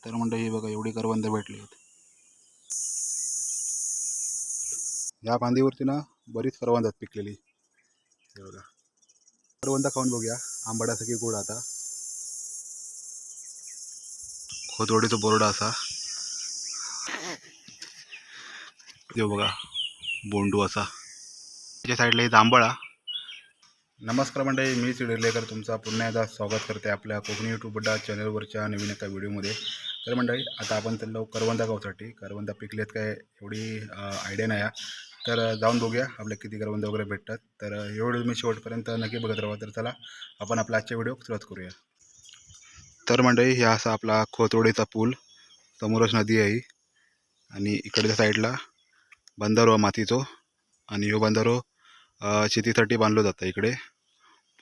तर मंडळी हे बघा एवढी करवंद भेटली आहेत. या फांदीवरती ना बरीच करवंद आहेत पिकलेली. हे बघा करवंद खाऊन बघूया. आंबाड्यासारखी गोड आता खोतवडीचा बोर्ड असा हे बघा बोंडू असा त्याच्या साईडला हे जांभळा. नमस्कार मंडळी, मी चिडिर्लेकर तुमचा पुन्हा एकदा स्वागत करते आपल्या कोकणी यूट्यूब चॅनलवरच्या नवीन एका व्हिडिओमध्ये. तर मंडळी आता आपण चाललो करवंदा गावसाठी. करवंदा पिकलेत काय एवढी आयडिया नाही आहे, तर जाऊन बघूया आपल्या किती करवंदा वगैरे भेटतात. तर एवढं मी शेवटपर्यंत नक्की बघत राहा. तर चला आपण आपला आजच्या व्हिडिओ सुरुवात करूया. तर मंडळी हा असा आपला खोतवडीचा पूल, समोरच नदी आहे आणि इकडच्या साईडला बंधारो मातीचो आणि ह्यो बंधारो शेतीसाठी बांधलो जातं. इकडे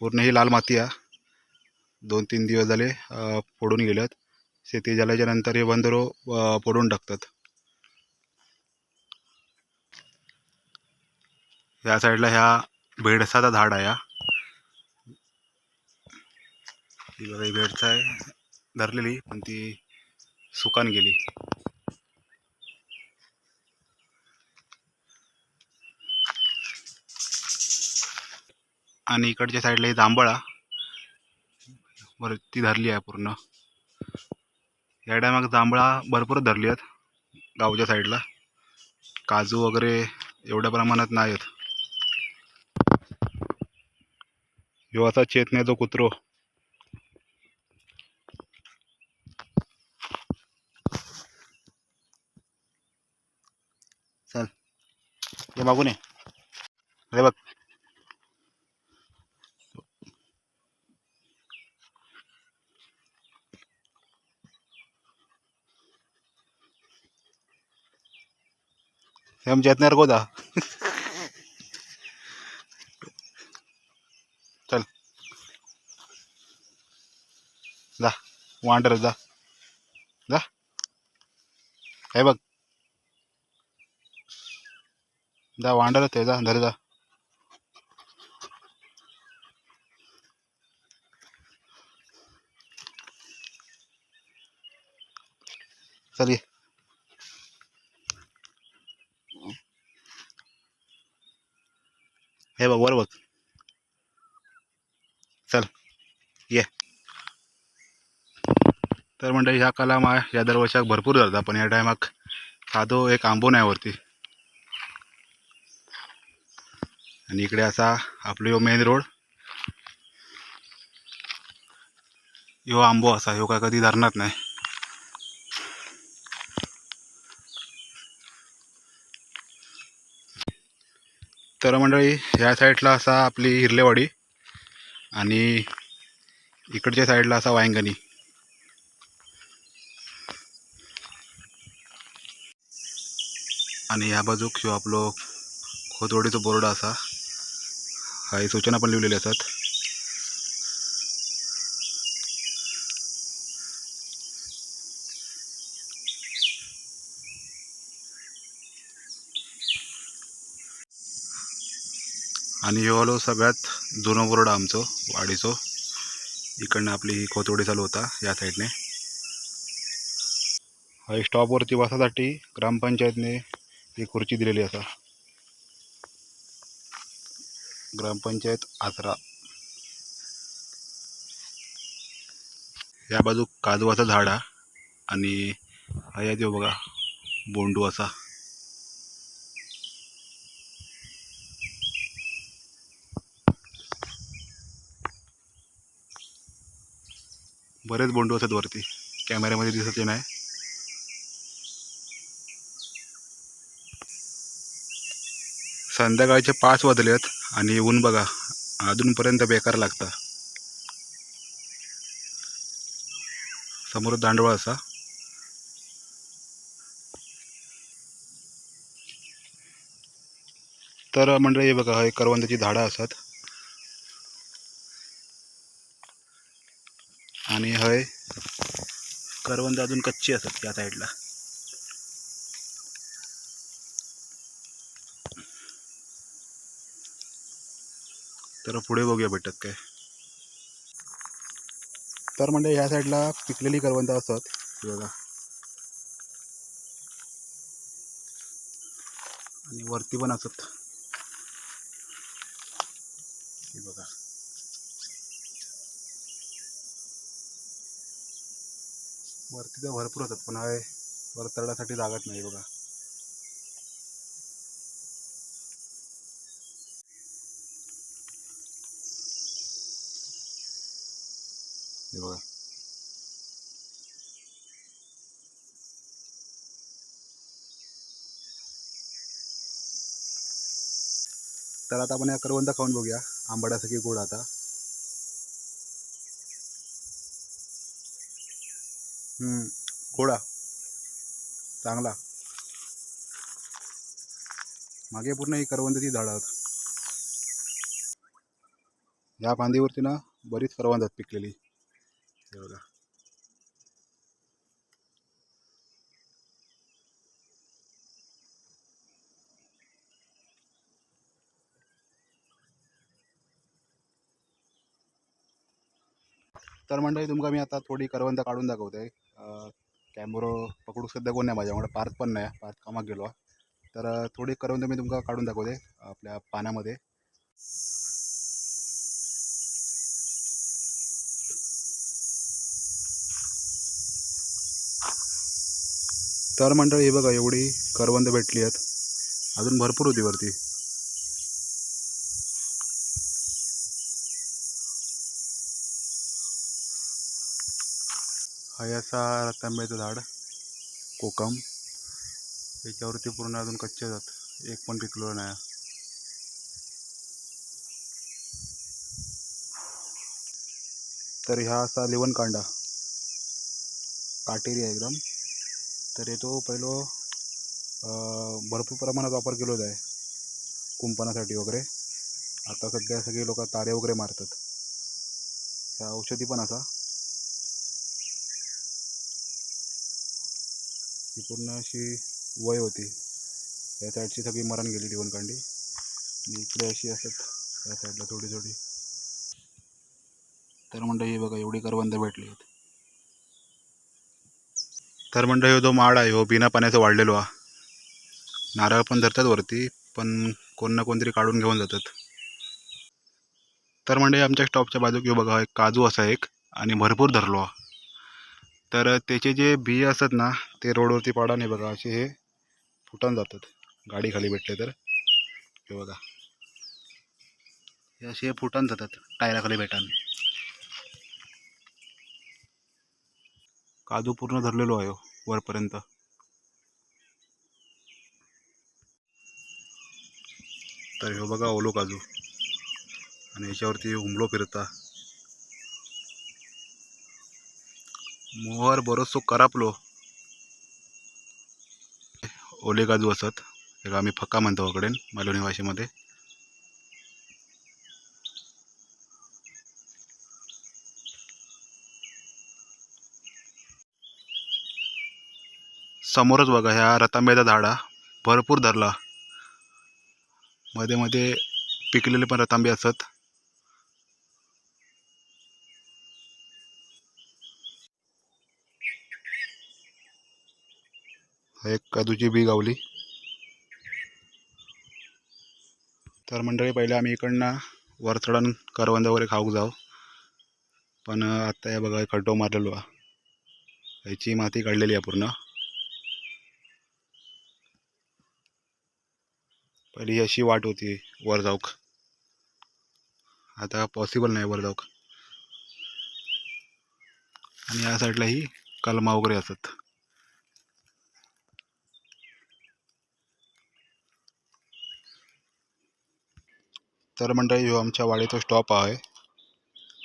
पूर्ण ही लाल माती आहे. 2-3 दिवस झाले फोडून गेल्यात. शेती झाल्याच्या नंतर हे बंधारो फोडून टाकतात. या साईडला ह्या बेडसाचा झाड आहे. ही बघा बेडसा आहे धरलेली, पण ती सुकान गेली. आणि इकडच्या साईडला ही जांभळा वरती धरली आहे पूर्ण. या टायमाक जांभळा भरपूर धरली आहेत गावच्या साईडला. काजू वगैरे एवढ्या प्रमाणात नाही आहेत. ह्यो असा चेतण्याचा कुत्रो. चल हे मागून ये. अरे बघ हम चेतणार को जा. चल जा वांडर जा जा. हे बघ जा वांडर ते जा धर जा. चल ये. हे बघ वर बघ. चल ये. तर मंडळी ह्या कलामा या दरवर्षाक भरपूर धरता, पण या टायमाक साधो एक आंबो नाही वरती. आणि इकडे असा आपलो ह्यो मेन रोड. ह्यो आंबो असा ह्यो काय कधी धरणार नाही. तर मंडळी ह्या साईडला असा आपली हिरलेवाडी आणि इकडच्या साईडला असा वांगणी. आणि ह्या बाजूक ह्यो आपलो खोतवडीचो बोर्ड असा. काही सूचना पण लिहिलेल्या असतात. आणि ह्यो आलो सगळ्यात जुनं बोर्ड आमचो वाडीचो. इकडनं आपली ही खोतवडी चालू होता या साईडने. हा स्टॉपवरती बसासाठी ग्रामपंचायतने ही खुर्ची दिलेली असा. ग्रामपंचायत आसरा. या बाजू काजवाचं झाड आहे आणि हा देव बघा बोंडू असा. बरेच बोंडू असतात वरती, कॅमेऱ्यामध्ये दिसत नाही. संध्याकाळचे 5 वाजलेत आणि ऊन बघा अजूनपर्यंत बेकार लागतं. समोर दांडवळ असा. तर मंडळी हे बघा हे करवंदाची झाडं असतात आणि हय करवंद अजून कच्ची असतात या साईडला. तर पुढे बघूया भेटत काय. तर म्हणजे ह्या साईडला पिकलेली करवंद असतात बघा. आणि वरती पण असत हे बघा. वरती तर भरपूर होतात पण आहे वर चढण्यासाठी जागाच नाही बघा. हे बघा. तर आता आपण या करवंद खाऊन बघूया आंबाड्यासारखी गोड आता. गोडा चांगला. मागे पूर्ण ही करवंदाची झाडं आहेत. या फांदीवरती ना बरीच करवंद आहेत पिकलेली हे बघा. तर मंडळी तुमका मी आता थोडी करवंद काढून दाखवते. कॅमेरो पकडू सध्या कोण नाही माझ्यामुळे, पार्थ पण नाही, पार्थ कामाक गेलो. तर थोडी करवंद मी तुमका काढून दाखवते आपल्या पाण्यामध्ये. तर मंडळी हे बघा एवढी करवंद भेटली आहेत, अजून भरपूर होती वरती. हा असा रतांब्याचं झाड कोकम, याच्यावरती पूर्ण अजून कच्चे जात, एक पण पिकलो नाही. तर ह्या असा लिवणकांडा काटेरी आहे एकदम. तर येतो पहिलो भरपूर प्रमाणात वापर केलो आहे कुंपणासाठी वगैरे. आता सध्या सगळे लोक तारे वगैरे मारतात. त्या औषधी पण असा. ही पूर्ण अशी वय होती, या साईडची सगळी मरण गेली लिवणकांडी, आणि इकडे अशी असत या साईडला थोडी थोडी. तर म्हणतं हे बघा एवढी करवंद भेटली आहेत. तर म्हणतं हे जो माड आहे हो बिना पाण्याचं वाढलेलो हा. नारळ पण धरतात वरती, पण कोण ना कोणतरी काढून घेऊन जातात. तर म्हणजे आमच्या स्टॉपच्या बाजूक हे बघा एक काजू असा एक, आणि भरपूर धरलो हा. तर त्याचे जे बिये असतात ना ते रोडवरती पाडा नाही बघा, असे हे फुटून जातात गाडी खाली भेटले तर. हे बघा हे असे फुटून जातात टायराखाली भेटान. काजू पूर्ण धरलेलो आहे हो वरपर्यंत. तर हे बघा ओलो काजू, आणि याच्यावरती हुमलो फिरता. मोहर बरोचसो करापलो. ओले काजू असत, हे आम्ही फक्का म्हणतो इकडे मालवणी भाषेमध्ये. समोरच बघा ह्या रतांब्याचा झाडा भरपूर धरला. मध्ये मध्ये पिकलेले पण रतांबे असत. एक काजूची बी गावली. तर मंडळी पहिले आम्ही इकडनं वर चढण करवंद वगैरे खाऊक जाऊ, पण आता या बघा खड्डो मारलेलो आहे, याची माती काढलेली आहे पूर्ण. पहिली अशी वाट होती वर जाऊक, आता पॉसिबल नाही वर जाऊक. आणि या साईडला ही कलमा वगैरे असत. तर मंडळी ह्यो आमच्या वाडीचा स्टॉप आहे,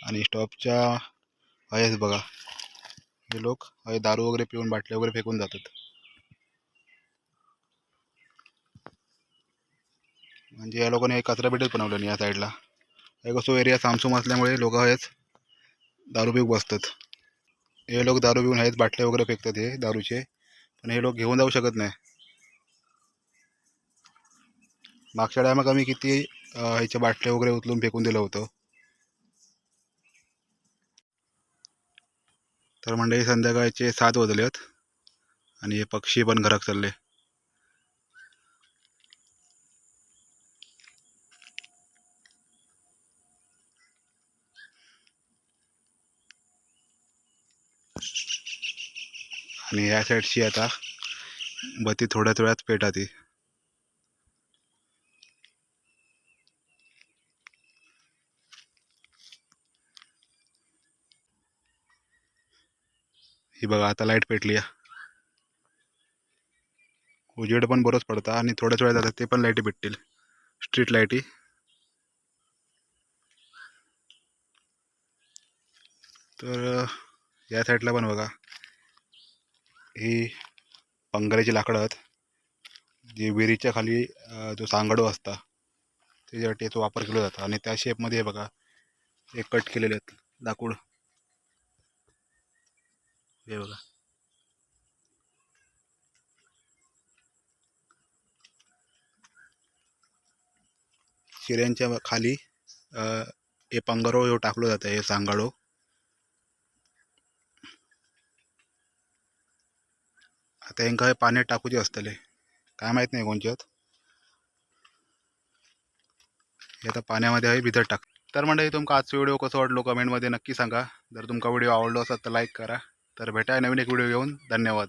आणि स्टॉपच्या आहेच बघा हे लोक दारू वगैरे पिऊन बाटल्या वगैरे फेकून जातात. म्हणजे या लोकांनी एक कचरा पेटीच बनवलं नाही या साईडला. एक असो एरिया सामसूम असल्यामुळे लोक हेच दारू पिऊक बसतात. हे लोक दारू पिऊन हेच बाटल्या वगैरे फेकतात हे दारूचे, पण हे लोक घेऊन जाऊ शकत नाही. मागच्या टायमाक आम्ही किती ह्याच्या बाटल्या वगैरे उचलून फेकून दिलं होतं. तर मंडळी संध्याकाळचे 7 वाजले आहेत, आणि हे पक्षी पण घरात चालले. आणि ह्या साईडची आता बती थोड्याच वेळात पेटाती. ही बघा आता लाईट पेटली आहे. उजेड पण बरोच पडता आणि थोड्याच वेळात आता ते पण लाईटी भेटतील, स्ट्रीट लाईटी. तर या साईडला पण बघा ही पंगराची लाकडं आहेत, जी विहिरीच्या खाली जो सांगाडो असता त्याच्यासाठी याचा वापर केला जातो. आणि त्या शेपमध्ये बघा एक कट केलेले आहेत लाकूड, हे बघा. शिऱ्यांच्या खाली हे पंगरो हे टाकलं जातं, हे सांगाडो. आता यांका पाण्यात टाकूचे असतले, काय माहीत नाही कोणच्यात. हे आता पाण्यामध्ये आहे भिजत टाक. तर म्हणजे तुमका आजचा व्हिडिओ कसं वाटलो कमेंटमध्ये नक्की सांगा. जर तुमका व्हिडिओ आवडलो असेल तर लाईक करा. तर भेटाय नवीन एक व्हिडिओ घेऊन. धन्यवाद.